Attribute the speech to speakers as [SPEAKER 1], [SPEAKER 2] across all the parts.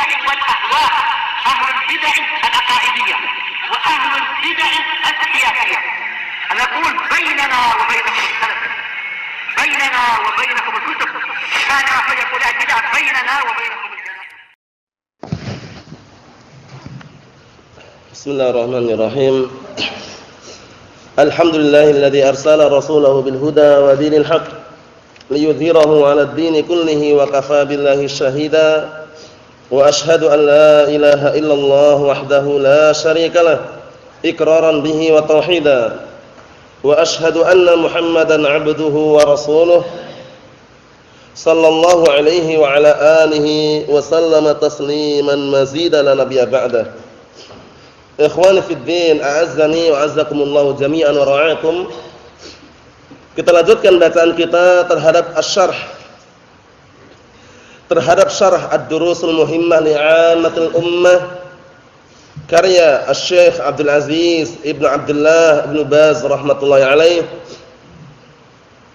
[SPEAKER 1] البدع والأهواء، أهل البدع العقائدية وأهل البدع السياسية. نقول بيننا وبينكم السلف، بيننا وبينكم الكتب، كان فيقول البدع بيننا وبينكم الجنة.
[SPEAKER 2] بسم الله الرحمن الرحيم. الحمد لله الذي أرسل رسوله بالهدى ودين الحق ليظهره على الدين كله وكفى بالله شهيدا وأشهد أن لا إله إلا الله وحده لا شريك له إقرارا به وتوحيدا وأشهد أن محمدا عبده ورسوله صلى الله عليه وعلى آله وسلم تسليما مزيدا لا نبي بعده. Ikhwani fid din, a'azzani wa a'azzakumullah jami'an wa ra'akum. Kita lanjutkan bacaan kita terhadap syarah Ad-Durusul Muhimmah li 'ammatil ummah karya Asy-Syaikh Abdul Aziz Ibnu Abdullah Ibnu Baz rahmatullahi alaih.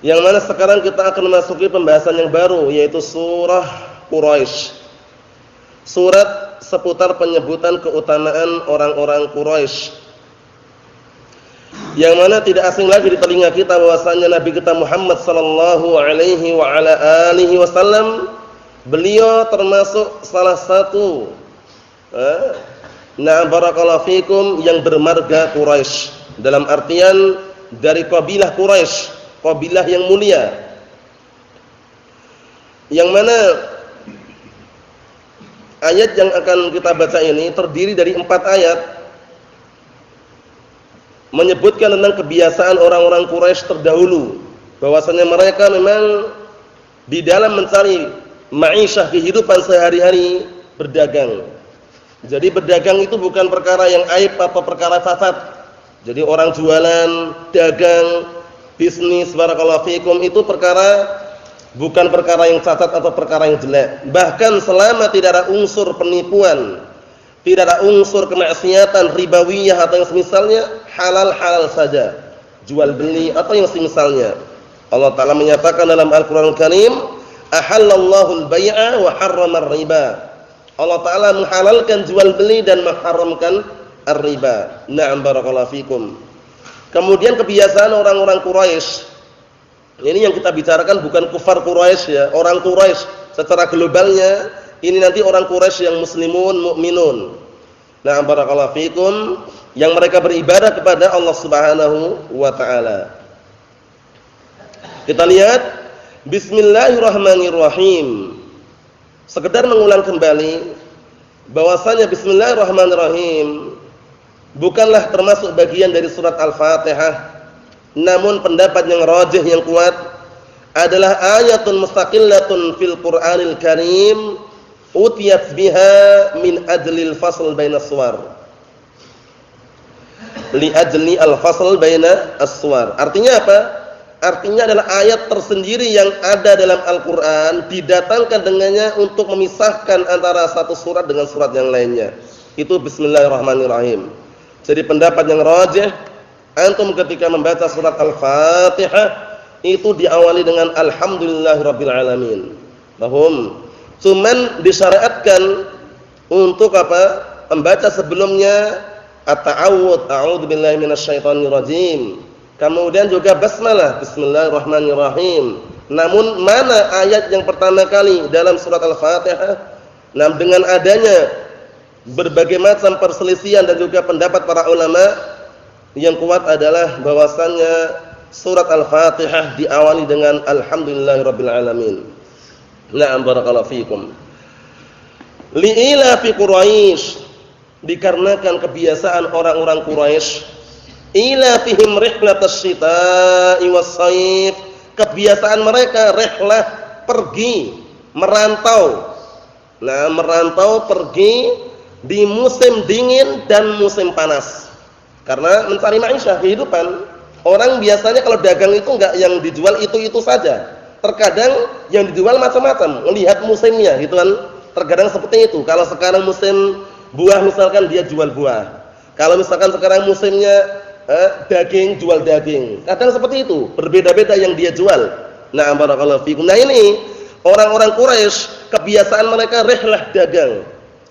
[SPEAKER 2] Yang mana sekarang kita akan memasuki pembahasan yang baru, yaitu surah Quraisy. Surat seputar penyebutan keutamaan orang-orang Quraisy. Yang mana tidak asing lagi di telinga kita bahwasanya Nabi kita Muhammad sallallahu alaihi wa ala alihi wasallam, beliau termasuk salah satu barakallahu fikum yang bermarga Quraisy, dalam artian dari kabilah Quraisy, kabilah yang mulia. Yang mana ayat yang akan kita baca ini terdiri dari 4 ayat menyebutkan tentang kebiasaan orang-orang Quraisy terdahulu, bahwasanya mereka memang di dalam mencari ma'isyah, kehidupan sehari-hari, berdagang. Jadi berdagang itu bukan perkara yang aib atau perkara cacat. Jadi orang jualan, dagang, bisnis barakallahu fikum itu bukan perkara yang cacat atau perkara yang jelek. Bahkan selama tidak ada unsur penipuan, tidak ada unsur kemaksiatan, ribawiyah atau yang semisalnya, halal-halal saja jual beli atau yang semisalnya. Allah Ta'ala menyatakan dalam Al-Quran Al-Karim, ahallallahu al-bay'a wa harrama ar-riba. Allah Ta'ala menghalalkan jual beli dan mengharamkan ar-riba. Na'am barakallahu fikum. Kemudian kebiasaan orang-orang Quraisy, ini yang kita bicarakan bukan kufar Quraisy ya, orang Quraisy secara globalnya. Ini nanti orang Quraisy yang muslimun, mukminun. Nah, barakallahu fikum, yang mereka beribadah kepada Allah Subhanahu wa taala. Kita lihat bismillahirrahmanirrahim. Sekedar mengulang kembali bahwasanya bismillahirrahmanirrahim bukanlah termasuk bagian dari surat Al-Fatihah. Namun pendapat yang rajih, yang kuat adalah ayatun mustaqillatun fil Qur'anil Karim utiyat biha min ajlil fasl bainas suwar. Li ajli al-fasl bainas suwar. Artinya apa? Artinya adalah ayat tersendiri yang ada dalam Al-Qur'an, didatangkan dengannya untuk memisahkan antara satu surat dengan surat yang lainnya. Itu bismillahirrahmanirrahim. Jadi pendapat yang rajih, antum ketika membaca surat Al-Fatihah itu diawali dengan alhamdulillahirabbil alamin. Paham? Cuman disyariatkan untuk apa? Membaca sebelumnya at-ta'awudz, a'udzubillahi minasyaitonir rajim. Kemudian juga basmalah, bismillahirrahmanirrahim. Namun mana ayat yang pertama kali dalam surat Al-Fatihah? Nah, dengan adanya berbagai macam perselisihan dan juga pendapat para ulama, yang kuat adalah bahwasannya surat Al-Fatihah diawali dengan alhamdulillahirabbil alamin. Na'am barakallahu fikum. Li'ila fi Quraisy, dikarenakan kebiasaan orang-orang Quraisy, ila fihim rihlatas syita'i was-shaif, kebiasaan mereka rihlah, pergi, merantau. Nah, merantau, pergi di musim dingin dan musim panas. Karena mencari ma'isyah, kehidupan. Orang biasanya kalau dagang itu enggak yang dijual itu saja. Terkadang yang dijual macam-macam, melihat musimnya gitu kan. Terkadang seperti itu. Kalau sekarang musim buah misalkan dia jual buah. Kalau misalkan sekarang musimnya daging, jual daging. Kadang seperti itu, berbeda-beda yang dia jual. Nah, barakallahu fikum. Nah, ini orang-orang Quraisy kebiasaan mereka rihlah dagang.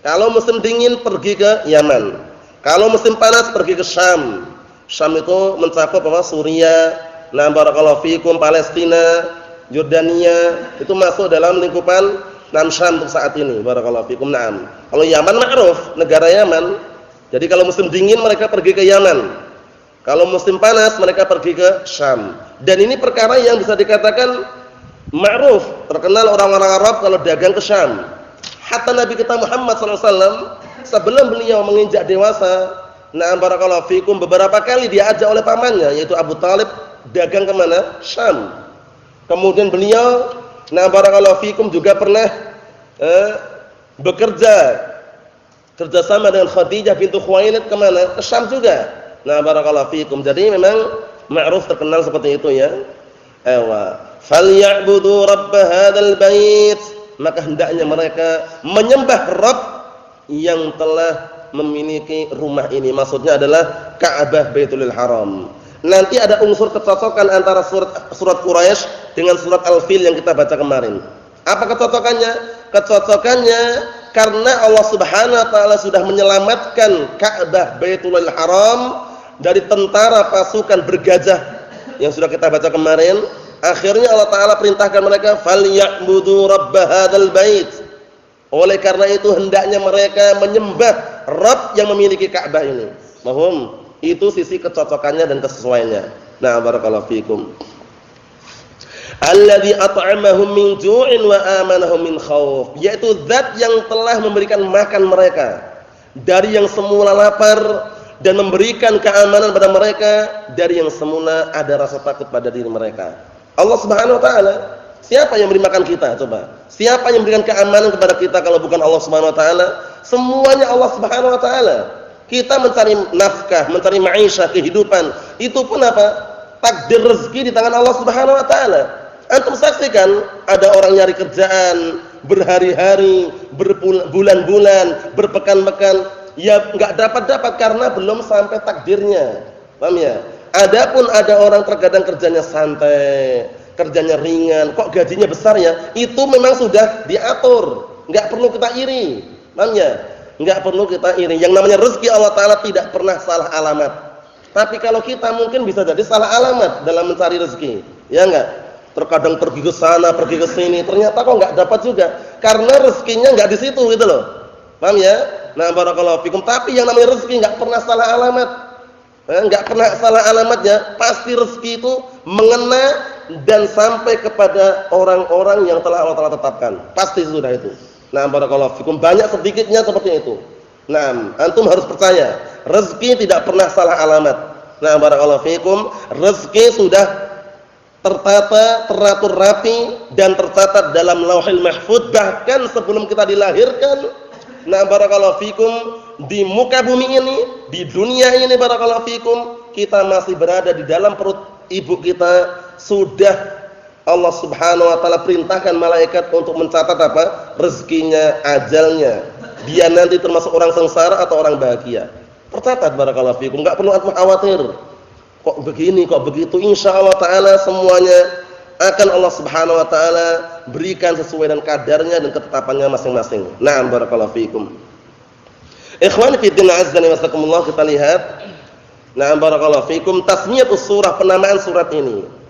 [SPEAKER 2] Kalau musim dingin pergi ke Yaman. Kalau musim panas pergi ke Syam. Syam itu mencakup apa? Suriah, nah barakallahu fikum, Palestina, Yordania, itu masuk dalam lingkupan Syam untuk saat ini. Barakallahu fikum. Naam. Kalau Yaman ma'ruf, negara Yaman. Jadi kalau musim dingin mereka pergi ke Yaman. Kalau musim panas mereka pergi ke Syam. Dan ini perkara yang bisa dikatakan ma'ruf, terkenal orang-orang Arab kalau dagang ke Syam. Hatta Nabi kita Muhammad SAW sebelum beliau menginjak dewasa, na'am barakallahu fikum, beberapa kali diajak oleh pamannya yaitu Abu Talib dagang ke mana? Syam. Kemudian beliau, na'am barakallahu fikum, juga pernah bekerja kerjasama dengan Khadijah bintu Khuwailid ke mana? Ke Syam juga. Nah barakallahu fikum. Jadi memang ma'ruf, terkenal seperti itu ya. Falyabudu rabb hadzal bait, maka hendaknya mereka menyembah Rabb yang telah memiliki rumah ini. Maksudnya adalah Ka'bah Baitulil Haram. Nanti ada unsur kecocokan antara surat Quraisy dengan surat Al-Fil yang kita baca kemarin. Apa kecocokannya? Kecocokannya karena Allah Subhanahu wa taala sudah menyelamatkan Ka'bah Baitulil Haram dari tentara pasukan bergajah yang sudah kita baca kemarin. Akhirnya Allah Ta'ala perintahkan mereka falyabudu rabb hadzal bait. Oleh karena itu hendaknya mereka menyembah Rabb yang memiliki Ka'bah ini. Paham? Itu sisi kecocokannya dan kesesuaiannya. Nah, barakallahu fikum. Alladzi at'amahum min ju'in wa amanahum min khauf, yaitu zat yang telah memberikan makan mereka dari yang semula lapar dan memberikan keamanan pada mereka dari yang semula ada rasa takut pada diri mereka. Allah Subhanahu wa taala, siapa yang memberi makan kita coba? Siapa yang memberikan keamanan kepada kita kalau bukan Allah Subhanahu wa taala? Semuanya Allah Subhanahu wa taala. Kita mencari nafkah, mencari maisha, kehidupan, itu pun apa? Takdir rezeki di tangan Allah Subhanahu wa taala. Antum saksikan ada orang nyari kerjaan berhari-hari, berbulan-bulan, berpekan-pekan, ya enggak dapat karena belum sampai takdirnya. Paham ya? Adapun ada orang terkadang kerjanya santai, kerjanya ringan, kok gajinya besar ya? Itu memang sudah diatur, enggak perlu kita iri. Paham ya? Enggak perlu kita iri. Yang namanya rezeki Allah Ta'ala tidak pernah salah alamat. Tapi kalau kita mungkin bisa jadi salah alamat dalam mencari rezeki. Ya enggak? Terkadang pergi ke sana, pergi ke sini, ternyata kok enggak dapat juga. Karena rezekinya enggak di situ gitu loh. Paham ya? Nah, barakallahu fikum. Tapi yang namanya rezeki enggak pernah salah alamat. Enggak pernah salah alamatnya. Pasti rezeki itu mengena dan sampai kepada orang-orang yang telah Allah Ta'ala tetapkan. Pasti sudah itu. Nah, barakallahu fikum, banyak sedikitnya seperti itu. Nah, antum harus percaya, rezeki tidak pernah salah alamat. Nah, barakallahu fikum, rezeki sudah tertata, teratur rapi dan tercatat dalam Lauhil Mahfuz bahkan sebelum kita dilahirkan. Nah, barakallahu fikum, di muka bumi ini, di dunia ini barakallahu fikum, kita masih berada di dalam perut ibu kita, sudah Allah Subhanahu wa taala perintahkan malaikat untuk mencatat apa? Rezekinya, ajalnya. Dia nanti termasuk orang sengsara atau orang bahagia. Tercatat barakallahu fikum, enggak perlu antum khawatir. Kok begini, kok begitu? Insyaallah taala semuanya akan Allah Subhanahu wa taala berikan sesuai dengan kadarnya dan ketetapannya masing-masing. Na'am barakallahu fikum. Ikhwani fi din azzani wasakumullah, kita lihat. Na'am barakallahu fikum, tasmiyatus surah, penamaan surat ini.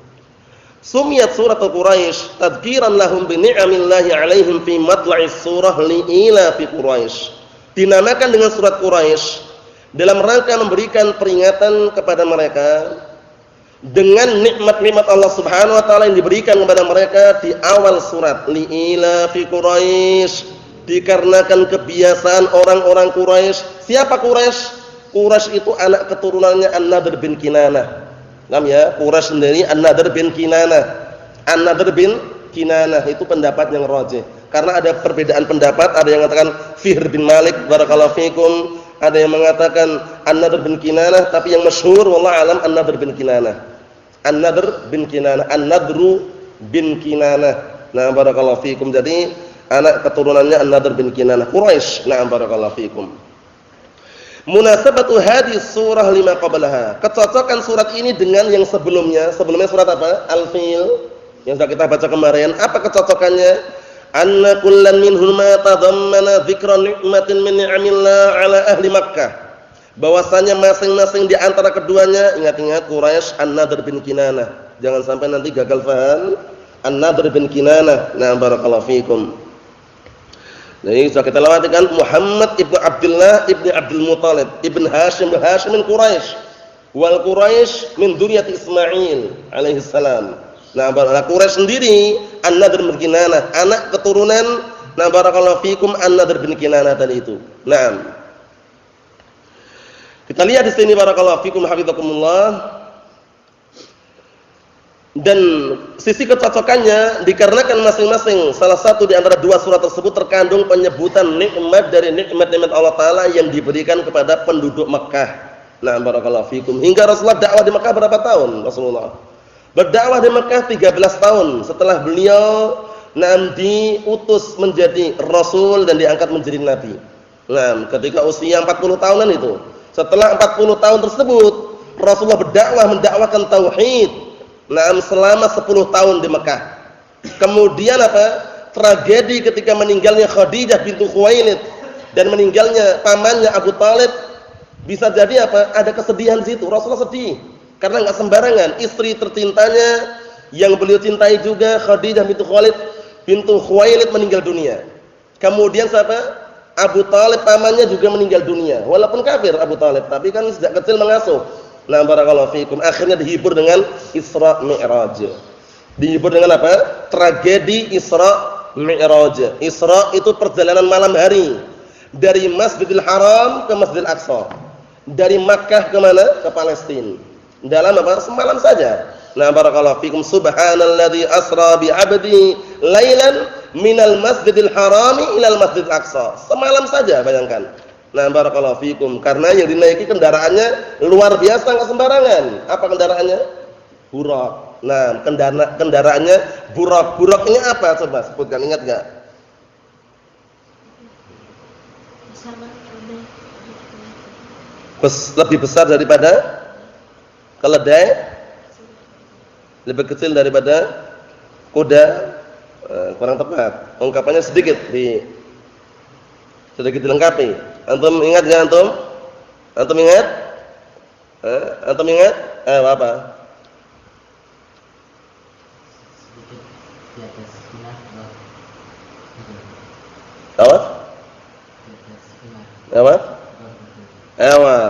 [SPEAKER 2] Sumiyat surat Quraisy tadhkiran lahum bi ni'amillahi 'alaihim fi matla'is surah li'ila fi Quraisy. Dinamakan dengan surat Quraisy dalam rangka memberikan peringatan kepada mereka dengan nikmat-nikmat Allah Subhanahu wa taala yang diberikan kepada mereka di awal surat. Li'ila fi Quraisy, dikarenakan kebiasaan orang-orang Quraisy. Siapa Quraisy? Quraisy itu anak keturunannya An-Nadhr bin Kinanah. Paham ya? Quraisy sendiri An-Nadhr bin Kinanah. An-Nadhr bin Kinanah itu pendapat yang rajih. Karena ada perbedaan pendapat, ada yang mengatakan Fihr bin Malik barakallahu fikum, ada yang mengatakan An-Nadhr bin Kinanah, tapi yang masyhur wallahu alam An-Nadhr bin Kinanah. An-Nadhr bin Kinanah, An-Nadru bin Kinanah. Nah, barakallahu fikum. Jadi anak keturunannya An-Nadhr bin Kinanah, Quraisy. Nah, barakallahu fikum. Munasabatu hadis surah lima qablaha. Kecocokan surat ini dengan yang sebelumnya. Sebelumnya surat apa? Al-Fil yang sudah kita baca kemarin. Apa kecocokannya? anna kullan minhuma tadammana dzikra ni'matin min ni'amillah ala ahli Makkah. Bahwasanya masing-masing di antara keduanya, ingat-ingat Quraisy An-Nadhr bin Kinanah. Jangan sampai nanti gagal paham. An-Nadhr bin Kinanah. Nah, barakallahu fikum. Jadi sudah kita lewatkan Muhammad ibnu Abdullah ibnu Abdul Muthalib ibn Hashim min Quraisy. Wal Quraisy min dzurriyyati Ismail alaihi salam. Nah, Quraisy sendiri An-Nadhr bin Kinanah, anak keturunan nah barakallahu fikum An-Nadhr bin Kinanah tadi itu. Naam. Kita lihat di sini barakallahu fikum hafizakumullah. Dan sisi kecocokannya dikarenakan masing-masing salah satu di antara dua surat tersebut terkandung penyebutan nikmat dari nikmat-nikmat Allah Ta'ala yang diberikan kepada penduduk Makkah. Nah, barakallahu fikum. Hingga Rasulullah dakwah di Makkah berapa tahun? Rasulullah berdakwah di Makkah 13 tahun setelah beliau diutus menjadi Rasul dan diangkat menjadi Nabi. Nah, ketika usia 40 tahunan itu. Setelah 40 tahun tersebut, Rasulullah berdakwah mendakwakan tauhid. Selama 10 tahun di Mekah. Kemudian tragedi ketika meninggalnya Khadijah bintu Khuwailid dan meninggalnya pamannya Abu Thalib, bisa jadi ada kesedihan di situ. Rasulullah sedih karena enggak sembarangan istri tercintanya yang beliau cintai juga Khadijah bintu Khuwailid meninggal dunia. Kemudian Abu Thalib pamannya juga meninggal dunia. Walaupun kafir Abu Thalib, tapi kan sejak kecil mengasuh. Nah, barakallahu fikum. Akhirnya dihibur dengan Isra Mi'raj. Dihibur dengan tragedi Isra Mi'raj. Isra itu perjalanan malam hari dari Masjidil Haram ke Masjidil Aqsa. Dari Makkah ke mana? Ke Palestina. Dalam semalam saja. Nah, barakallahu fikum. Subhanalladzi asra bi 'abdi lailan minal Masjidil Harami ilal Masjidil Aqsa. Semalam saja, bayangkan. Nah, barakallahu fikum. Karena yang dinaiki kendaraannya luar biasa, enggak sembarangan. Apa kendaraannya? Burak. Nah, kendaraannya burak. Burak ini apa? Coba sebutkan, ingat enggak? Lebih besar daripada keledai, lebih kecil daripada kuda. Kurang tepat. Ungkapannya sedikit dilengkapi. Antum ingat enggak antum? Antum ingat? Antum ingat? Apa? Apa? Apa?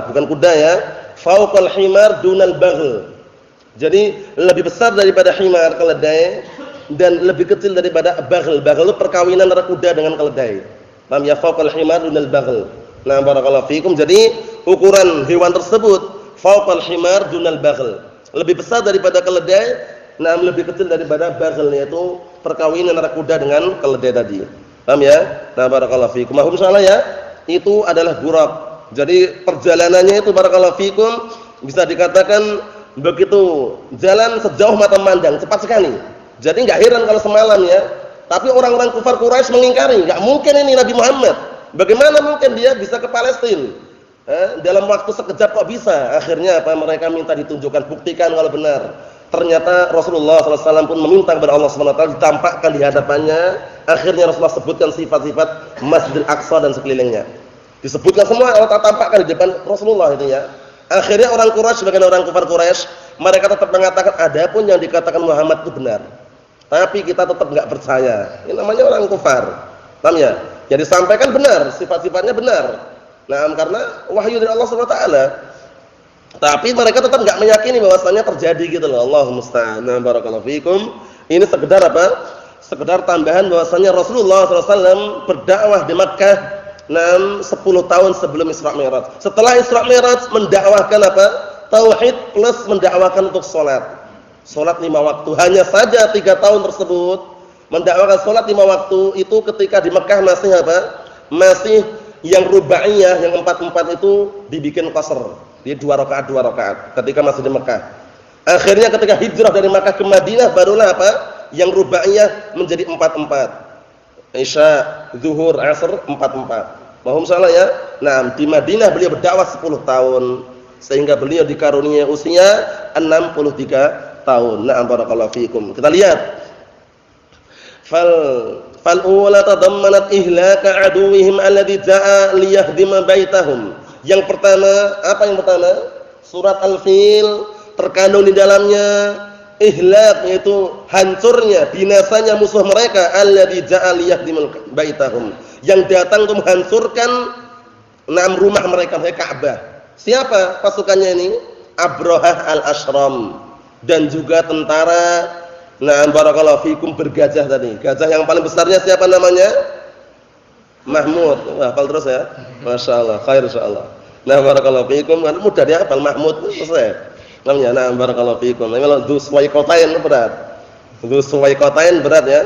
[SPEAKER 2] Bukan kuda ya. Fauqal himar dunal baghl. Jadi lebih besar daripada himar keledai dan lebih kecil daripada baghl. Baghl itu perkawinan antara kuda dengan keledai. Paham ya? Fauqal himar dunal baghl. Nah, barakallahu fikum. Jadi ukuran hewan tersebut fauqal himar dunal baghl. Lebih besar daripada keledai, lebih kecil daripada baghl, yaitu perkawinan antara kuda dengan keledai tadi. Paham ya? Nah, barakallahu fikum. Mahum salah ya? Itu adalah burak. Jadi perjalanannya itu barakallahu fikum bisa dikatakan begitu jalan sejauh mata memandang, cepat sekali. Jadi enggak heran kalau semalam ya. Tapi orang-orang kufar Quraisy mengingkari, enggak mungkin ini Nabi Muhammad. Bagaimana mungkin dia bisa ke Palestina? Dalam waktu sekejap kok bisa? Akhirnya mereka minta ditunjukkan, buktikan kalau benar. Ternyata Rasulullah SAW pun meminta kepada Allah SWT ditampakkan di hadapannya. Akhirnya Rasulullah sebutkan sifat-sifat Masjidil Aqsa dan sekelilingnya. Disebutkan semua, Allah tampakkan di depan Rasulullah itu ya. Akhirnya orang Quraisy, sebagian orang kufar Quraisy, mereka tetap mengatakan adapun yang dikatakan Muhammad itu benar. Tapi kita tetap enggak percaya. Ini namanya orang kufar. Paham ya? Yang disampaikan benar, sifat-sifatnya benar. Nah, karena wahyu dari Allah SWT. Tapi mereka tetap enggak meyakini bahwasanya terjadi gitu loh. Allahu musta'an. Barakallahu fikum. Ini sekedar Sekedar tambahan bahwasanya Rasulullah SAW berdakwah di Makkah 10 tahun sebelum Isra Mi'raj. Setelah Isra Mi'raj mendakwahkan tauhid plus mendakwahkan untuk salat. Salat 5 waktu. Hanya saja 3 tahun tersebut mendakwahkan salat 5 waktu itu ketika di Mekah masih Masih yang rubaiyah, yang 4-4 itu dibikin qasr. Di 2 rakaat ketika masih di Mekah. Akhirnya ketika hijrah dari Mekah ke Madinah barulah yang rubaiyah menjadi 4-4. Isya, zuhur, asr 4-4. Mohon salah ya. Nah, di Madinah beliau berdakwah 10 tahun sehingga beliau dikaruniai usia 63 tahun. Na'am barakallahu fikum. Kita lihat. Fal ula tadammanat ihlaka aduwwihim alladhi jaa'a liyahdima baitahum. Yang pertama, apa yang pertama? Surat Al-Fil terkandung di dalamnya ihlak, yaitu hancurnya, binasanya musuh mereka alladzi ja'al yahdimul baitahum, yang datang untuk menghancurkan rumah mereka, Ka'bah. Siapa pasukannya ini? Abrahah al-Ashram dan juga tentara barakallahu fikum bergajah tadi. Gajah yang paling besarnya siapa namanya? Mahmud. Wah, hafal terus ya. Masyaallah, khair insyaallah. Barakallahu fikum, mudah dia hafal Mahmud selesai. Namanya barakallahu fikum. Ini kalau Dzu Suwaikotain berat. Dzu Suwaikotain berat ya.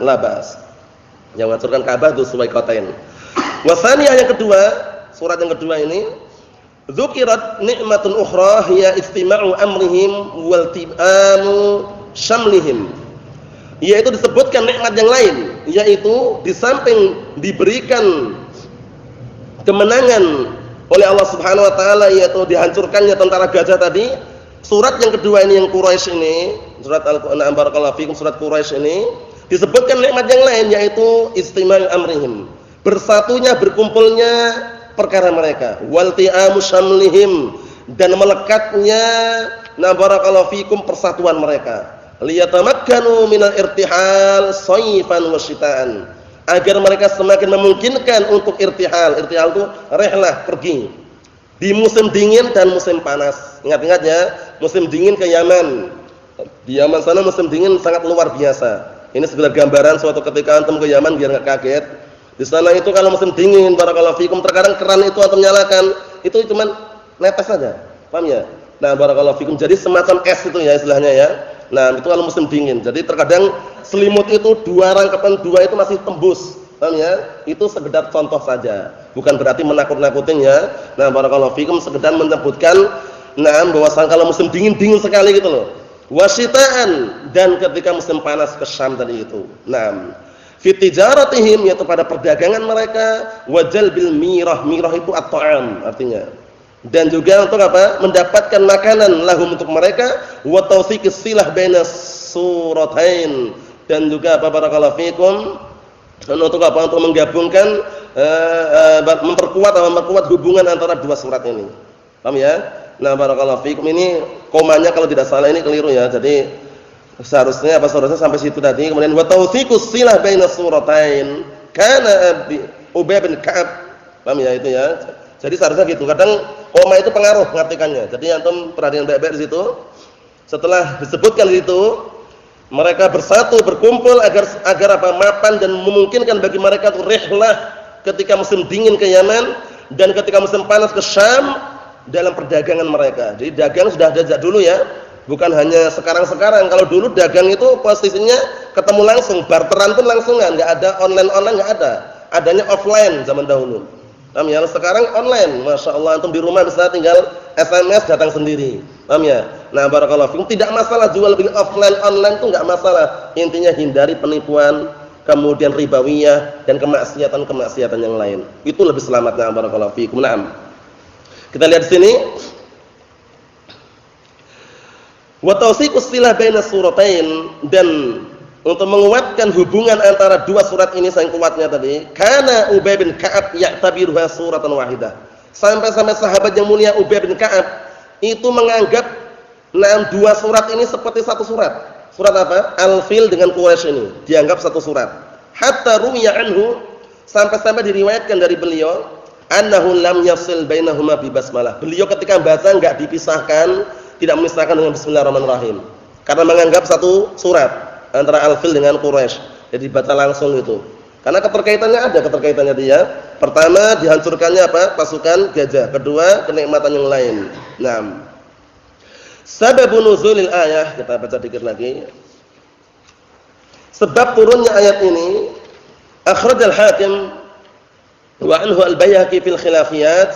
[SPEAKER 2] Labas. Yang menghancurkan Ka'bah Dzu Suwaikotain. Wasaniyah yang kedua, surat yang kedua ini, dzukirat nikmatun ukhra hiya istima'u amrihim wal tibamu syamlihim. Yaitu disebutkan nikmat yang lain, yaitu di samping diberikan kemenangan oleh Allah Subhanahu wa taala, yaitu dihancurkannya tentara gajah tadi. Surat yang kedua ini yang Quraisy ini, surat Al-Qur'an barakallahu fikum, surat Quraisy ini disebutkan nikmat yang lain, yaitu istima'u amrihim, bersatunya, berkumpulnya perkara mereka, wal ti'amu syamlihim, dan melekatnya barakallahu fikum persatuan mereka, liyatamakkanu minal irtihal sayfan wa syitaan, agar mereka semakin memungkinkan untuk irtihal. Irtihal itu rihlah, pergi di musim dingin dan musim panas. Ingat-ingat ya, musim dingin ke Yaman. Di Yaman sana musim dingin sangat luar biasa. Ini sekedar gambaran suatu ketika antum ke Yaman biar enggak kaget. Di sana itu kalau musim dingin barakallahu fikum, terkadang keran itu antum nyalakan, itu cuman netes saja. Paham ya? Barakallahu fikum. Jadi semacam es itu ya istilahnya ya. Itu kalau musim dingin. Jadi terkadang selimut itu dua rangkapan dua itu masih tembus. Paham ya? Itu sekedar contoh saja. Bukan berarti menakut-nakutin ya. Barakallahu fikum, sekedar menyebutkan bahwasanya kalau musim dingin sekali gitu loh. Wasyitaan, dan ketika musim panas ke Syam tadi itu. Fi tijaratihim, yaitu pada perdagangan mereka, wajal bil mirah. Mirah itu at-ta'am artinya. Dan juga untuk apa? Mendapatkan makanan lahum untuk mereka, wa tawsiqis silah baina suratain, dan juga apa barakallahu fikum, untuk apa? Untuk menggabungkan memperkuat hubungan antara dua surat ini. Paham ya? Barakallahu fikum, ini komanya kalau tidak salah ini keliru ya. Jadi seharusnya sampai situ tadi. Kemudian wa tawsiqus silah baina suratain kana Ubay bin Ka'ab. Paham ya itu ya? Jadi seharusnya gitu. Kadang koma itu pengaruh mengartikannya. Jadi antum perhatian baik-baik di situ. Setelah disebutkan itu, mereka bersatu, berkumpul agar apa? Mapan dan memungkinkan bagi mereka untuk rihlah ketika musim dingin ke Yaman dan ketika musim panas ke Syam dalam perdagangan mereka. Jadi dagang sudah ada sejak dulu ya. Bukan hanya sekarang-sekarang. Kalau dulu dagang itu posisinya ketemu langsung, barteran pun langsungan, enggak ada online enggak ada. Adanya offline zaman dahulu. Paham ya? Sekarang online, Masya Allah, antum di rumah bisa tinggal SMS datang sendiri. Paham ya? Barakallahu fikum, tidak masalah jual beli offline, online itu enggak masalah. Intinya hindari penipuan, kemudian ribawiyah dan kemaksiatan yang lain. Itu lebih selamatnya. Barakallahu fikum. Kita lihat di sini. Wa tawsiqus silah baina suratain, dan untuk menguatkan hubungan antara dua surat ini saking kuatnya tadi, karena Ubay bin Ka'ab ya'tabiruha suratan wahidah. Sampai-sampai sahabat yang mulia Ubay bin Ka'ab itu menganggap dua surat ini seperti satu surat. Surat apa? Al-Fil dengan Quraisy ini dianggap satu surat. Hatta ruwiya anhu, sampai-sampai diriwayatkan dari beliau, annahu lam yasil bainahuma bi basmalah. Beliau ketika baca enggak dipisahkan, tidak memisahkan dengan bismillahirrahmanirrahim. Karena menganggap satu surat antara Al-Fil dengan Quraisy. Jadi baca langsung itu. Karena keterkaitannya dia. Pertama, dihancurkannya apa? Pasukan gajah. Kedua, kenikmatan yang lain. Sababun nuzulil ayah, kita baca dikit lagi. Sebab turunnya ayat ini, akhrajal Hakim wa anhu al-Baihaqi fil khilafiyat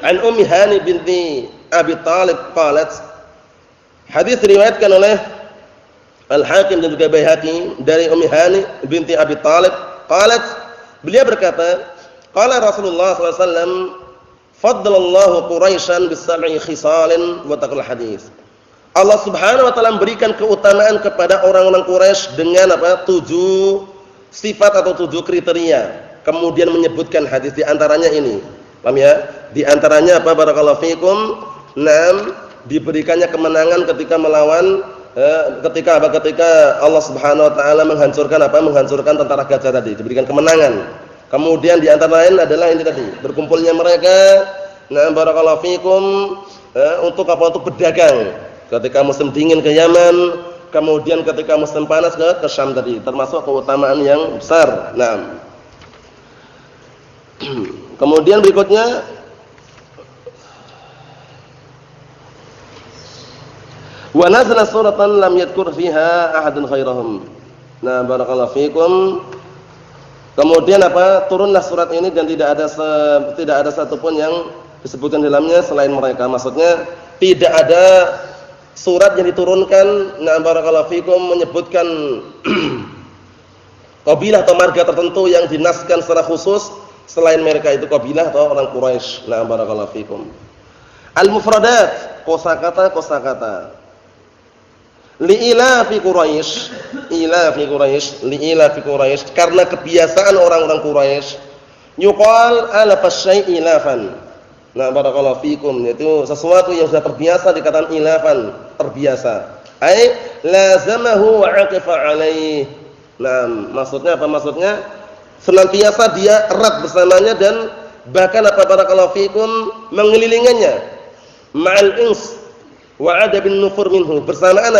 [SPEAKER 2] an Ummi Hani binti Abi Talib qalat, hadis diriwayatkan oleh Al-Hakim dan juga Baihaqi dari Ummi Hani binti Abi Talib qalat, beliau berkata, qala Rasulullah sallallahu alaihi wasallam, faddalallahu Quraisyan bis-sab'i khisalin wa taqul hadis. Allah Subhanahu wa taala memberikan keutamaan kepada orang-orang Quraisy dengan apa? 7 sifat atau 7 kriteria, kemudian menyebutkan hadis di antaranya ini. Paham ya? Di antaranya apa barakallahu fikum? 6, diberikannya kemenangan ketika melawan ketika Allah Subhanahu wa taala menghancurkan tentara gajah tadi, diberikan kemenangan. Kemudian di antara lain adalah ini tadi, berkumpulnya mereka barakallahu fikum untuk untuk berdagang. Ketika musim dingin ke Yaman, kemudian ketika musim panas ke Syam tadi, termasuk keutamaan yang besar. Nah, kemudian berikutnya wa nazala suratan lam yadhkur fiha ahadun khairahum. Nah, barakallahu fikum. Kemudian turunlah surat ini dan tidak ada satupun yang disebutkan dalamnya selain mereka. Maksudnya tidak ada surat yang diturunkan barakallahu fikum menyebutkan kabilah atau marga tertentu yang dinaskan secara khusus selain mereka, itu kabilah atau orang Quraisy. Barakallahu fikum. Al-mufradat, kosakata. Li'ilafi Quraisy, li'ilafi Quraisy, karena kebiasaan orang-orang Quraisy, yuqal ala fasyai ilafan. Barakallahu fikum, yaitu sesuatu yang sudah terbiasa dikatakan ilafan, terbiasa. Ai lazamahu wa aqifa alaih. Maksudnya apa? Maksudnya senantiasa dia erat bersamanya dan bahkan barakallahu fikum mengelilinginya. Ma'al ins wa ada bin nufur minhu, bersamaan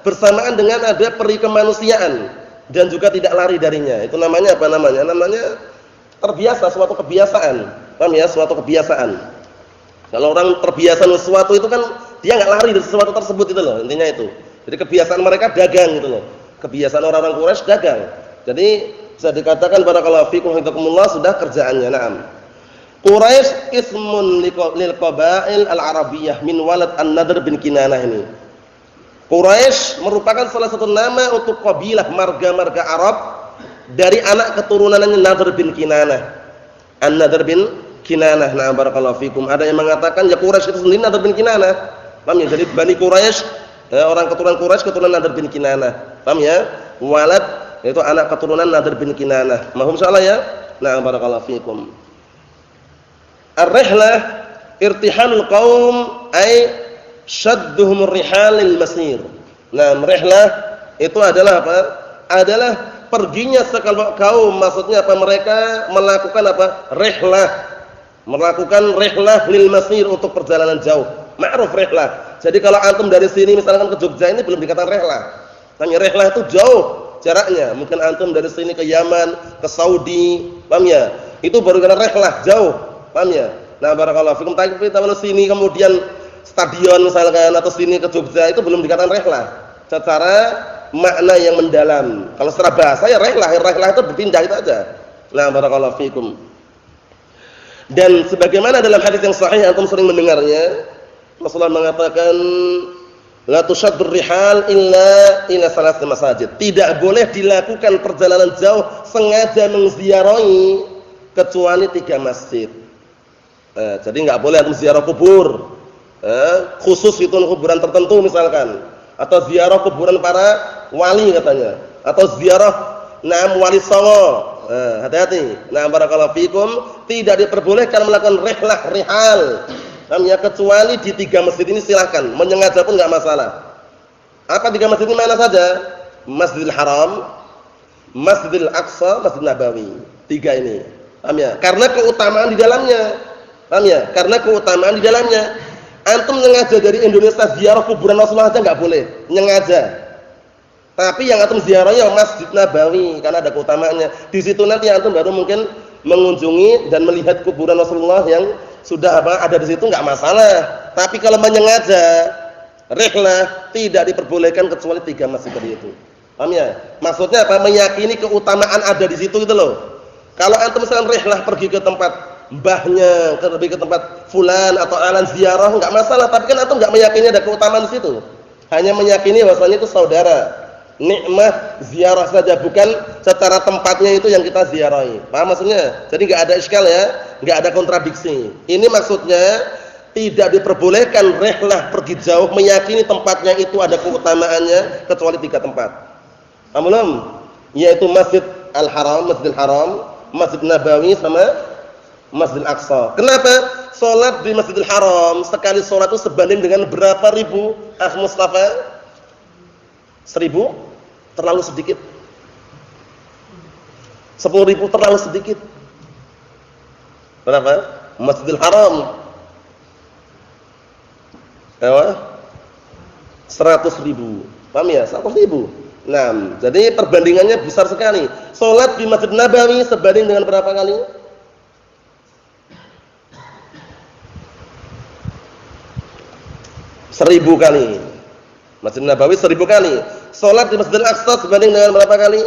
[SPEAKER 2] bersamaan dengan ada peri kemanusiaan dan juga tidak lari darinya. Itu namanya apa namanya? Namanya terbiasa, suatu kebiasaan. Paham ya? Suatu kebiasaan. Kalau orang terbiasa sesuatu itu kan dia enggak lari dari sesuatu tersebut, itu loh intinya itu. Jadi kebiasaan mereka dagang gitu loh. Kebiasaan orang-orang Quraisy dagang. Jadi bisa dikatakan barakallahu fikum hafizakumullah sudah kerjaannya. Naam. Quraisy ismun lil qabail al-arabiyyah min walad An-Nadr bin Kinanah ini. Quraisy merupakan salah satu nama untuk kabilah marga-marga Arab dari anak keturunannya Nadr bin Kinanah. An-Nadr bin Kinanah. Nah, barakallahu fikum. Ada yang mengatakan ya Quraisy itu sendiri Nadr bin Kinanah. Paham ya? Jadi Bani Quraisy, orang keturunan Quraisy keturunan Nadr bin Kinanah. Paham ya? Walad yaitu anak keturunan Nadr bin Kinanah. Mahum insyaallah ya? Nah, barakallahu fikum. Ar-rihlah irtihalul qaum ay shadduhumur rihal lil masir. Nah, rihlah itu adalah apa? Adalah perginya sekelompok kaum, maksudnya apa? Mereka melakukan rihlah. Melakukan rihlah lil masir untuk perjalanan jauh. Ma'ruf rihlah. Jadi kalau antum dari sini misalkan ke Jogja ini belum dikatakan rihlah. Tanya rihlah itu jauh jaraknya. Mungkin antum dari sini ke Yaman, ke Saudi, paham ya? Itu baru kena rihlah, jauh. Paham ya? Nah, barakallahu fikum. Tapi kita sini kemudian stadion misalkan atau sini ke Jogja itu belum dikatakan rihlah secara makna yang mendalam. Kalau secara bahasa ya rihlah itu berpindah itu aja. Nah, barakallahu fikum. Dan sebagaimana dalam hadis yang sahih antum sering mendengarnya, Rasulullah mengatakan la tushaddur rihal illa ila salasati masajid. Tidak boleh dilakukan perjalanan jauh sengaja mengziarahi kecuali 3 masjid. Jadi enggak boleh ziarah kubur. Khusus itu kuburan tertentu misalkan, atau ziarah kuburan para wali katanya, atau ziarah wali songo. Hati-hati. Nah, barakallahu fikum, tidak diperbolehkan melakukan rihal. Namanya kecuali di 3 masjid ini silakan. Menyengaja pun enggak masalah. Apa 3 masjid ini mana saja? Masjidil Haram, Masjidil Aqsa, Masjid Nabawi. 3 ini. Paham ya? Karena keutamaan di dalamnya. Paham ya? Karena keutamaan di dalamnya. Antum sengaja dari Indonesia ziarah kuburan Rasulullah aja enggak boleh, sengaja. Tapi yang antum ziarah ya Masjid Nabawi karena ada keutamaannya. Di situ nanti antum baru mungkin mengunjungi dan melihat kuburan Rasulullah yang sudah ada di situ enggak masalah. Tapi kalau menyengaja rihlah tidak diperbolehkan kecuali 3 masjid tadi itu. Paham ya? Maksudnya apa? Meyakini keutamaan ada di situ gitu loh. Kalau antum misalkan rihlah pergi ke tempat mbahnya, lebih ke tempat fulan atau alan ziarah enggak masalah, tapi kan antum enggak meyakini ada keutamaan di situ. Hanya meyakini bahwasanya itu saudara. Nikmah ziarah saja, bukan secara tempatnya itu yang kita ziarahi. Paham maksudnya? Jadi enggak ada iskal ya, enggak ada kontradiksi. Ini maksudnya tidak diperbolehkan rihlah pergi jauh meyakini tempatnya itu ada keutamaannya kecuali 3 tempat. Paham belum? Yaitu Masjid Al-Haram, Masjidil Haram, Masjid Nabawi sama Masjidil Aqsa. Kenapa? Salat di Masjidil Haram sekali salat itu sebanding dengan berapa ribu? Mustafa? 1000 terlalu sedikit. 10.000 terlalu sedikit. Berapa? Masjidil Haram. 100.000. Paham ya? 100.000. Nah, jadi perbandingannya besar sekali. Salat di Masjid Nabawi sebanding dengan berapa kali? 1000 kali. Masjid Nabawi 1000 kali. Salat di Masjidil Aqsa sebanding dengan berapa kali?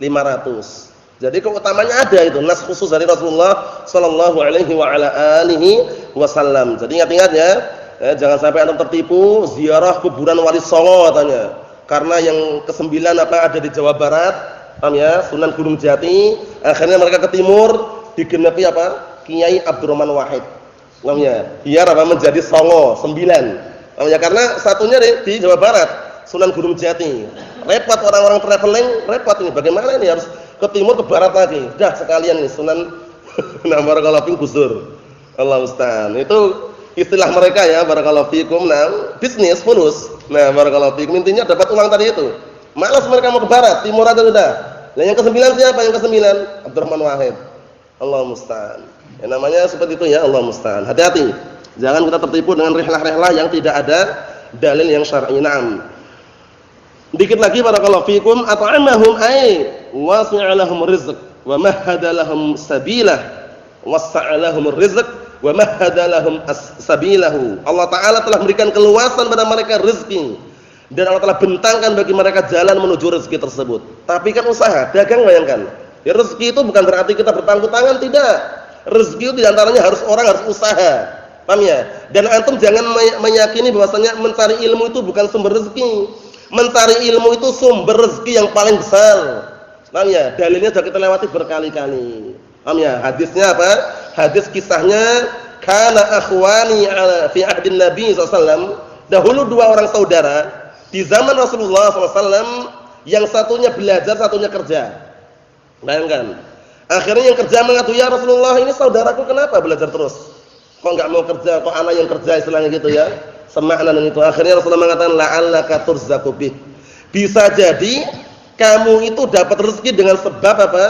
[SPEAKER 2] 500. Jadi keutamanya ada itu nas khusus dari Rasulullah sallallahu alaihi wa ala alihi wasallam. Jadi ingat-ingat ya, jangan sampai antum tertipu ziarah kuburan Wali Songo katanya. Karena yang ke-9 ada di Jawa Barat, paham ya? Sunan Gunung Jati, akhirnya mereka ke timur digenepi Kiai Abdurrahman Wahid. Paham ya? Biar menjadi Songo 9. Paham ya? Karena satunya di Jawa Barat, Sunan Gunung Jati. Repot orang-orang traveling, repot ini. Bagaimana ini harus ke timur ke barat lagi? Dah sekalian ini Sunan barakallahu fikum gusur. Allah musta'an. Itu istilah mereka ya, barakallahu fikum. Nah, bisnis fulus. Nah, barakallahu fikum intinya dapat uang tadi itu. Malas mereka mau ke barat, timur aja udah. Nah, yang ke-9 siapa? Yang ke-9 Abdurrahman Wahid. Allah musta'an. Ya, namanya seperti itu ya, Allah musta'an. Hati-hati. Jangan kita tertipu dengan rihlah-rihlah yang tidak ada dalil yang syar'i. Naam. Dikit lagi barakallahu fikum, at'amahum ay wasi'a lahum rizq wa mahhada lahum sabilah wasa'a lahum rizq wa mahhada lahum sabilahu. Allah taala telah memberikan keluasan pada mereka rezeki dan Allah telah bentangkan bagi mereka jalan menuju rezeki tersebut. Tapi kan usaha, dagang, bayangkan. Ya, rezeki itu bukan berarti kita berpangku tangan, tidak. Rezeki itu di antaranya orang harus usaha. Paham ya? Dan antum jangan meyakini bahwasanya mencari ilmu itu bukan sumber rezeki. Mencari ilmu itu sumber rezeki yang paling besar. Paham ya? Dalilnya sudah kita lewati berkali-kali. Paham ya? Hadisnya apa? Hadis kisahnya kana akhwani fi ahdin Nabi SAW. Dahulu dua orang saudara di zaman Rasulullah SAW, yang satunya belajar, satunya kerja. Bayangkan. Akhirnya yang kerja mengadu, ya Rasulullah, ini saudaraku kenapa belajar terus? Kok enggak mau kerja? Kok anak yang kerja, istilahnya gitu ya? Semakna dan itu. Akhirnya Rasulullah mengatakan la'allaka turzaqu bih. Bisa jadi kamu itu dapat rezeki dengan sebab apa?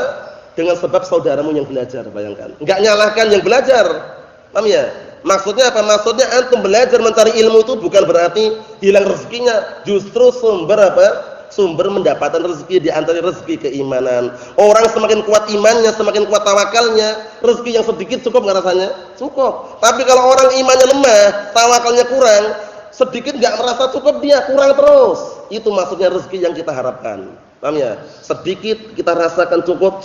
[SPEAKER 2] Dengan sebab saudaramu yang belajar, bayangkan. Enggak nyalahkan yang belajar. Paham ya? Maksudnya apa? Maksudnya antum belajar mencari ilmu itu bukan berarti hilang rezekinya, justru sumber apa? Sumber mendapatkan rezeki, di antara rezeki keimanan. Orang semakin kuat imannya, semakin kuat tawakalnya, rezeki yang sedikit cukup enggak rasanya? Cukup. Tapi kalau orang imannya lemah, tawakalnya kurang, sedikit enggak merasa cukup, dia kurang terus. Itu maksudnya rezeki yang kita harapkan. Paham ya? Sedikit kita rasakan cukup.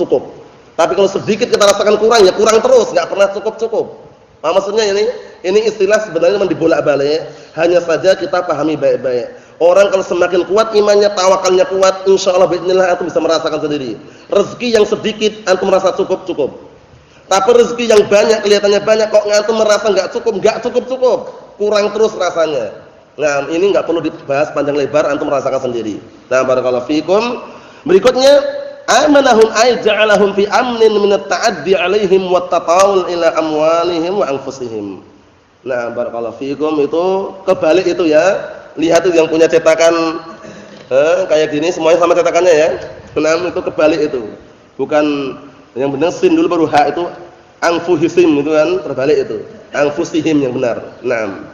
[SPEAKER 2] Tapi kalau sedikit kita rasakan kurang, ya kurang terus, enggak pernah cukup. Paham maksudnya ini? Ini istilah sebenarnya memang dibolak-balik, hanya saja kita pahami baik-baik. Orang kalau semakin kuat imannya, tawakalnya kuat, insyaallah bismillah antum bisa merasakan sendiri. Rezeki yang sedikit antum merasa cukup. Tapi rezeki yang banyak, kelihatannya banyak, kok antum merasa enggak cukup. Kurang terus rasanya. Nah, ini enggak perlu dibahas panjang lebar, antum merasakan sendiri. Nah, barakallahu fikum. Berikutnya, amanahum ay ja'alahum fi amnin min at-ta'addi 'alaihim wa at-tatawul ila amwalihim wa anfusihim. Nah, barakallahu fikum, itu kebalik itu ya. Lihat itu yang punya cetakan kayak gini, semuanya sama cetakannya ya. Nah, itu kebalik itu. Bukan yang benar sin dulu baru ha, itu anfuhihim itu kan terbalik itu. Anfusihim yang benar. Nah,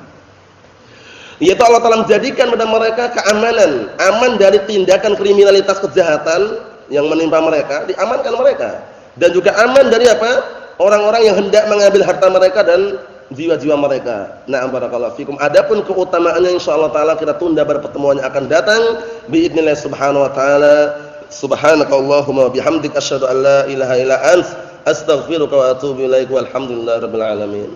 [SPEAKER 2] yaitu Allah Ta'ala menjadikan pada mereka keamanan, aman dari tindakan kriminalitas kejahatan yang menimpa mereka, diamankan mereka. Dan juga aman dari apa? Orang-orang yang hendak mengambil harta mereka dan jiwa-jiwa mereka. Na'am barakallahu fikum. Adapun keutamaannya insyaallah taala kita tunda pada pertemuan yang akan datang biidznillah subhanahu wa taala. Subhanakallahumma wa bihamdika asyhadu an la ilaha illa anta astaghfiruka wa atubu ilaik. Walhamdulillahirabbil alamin.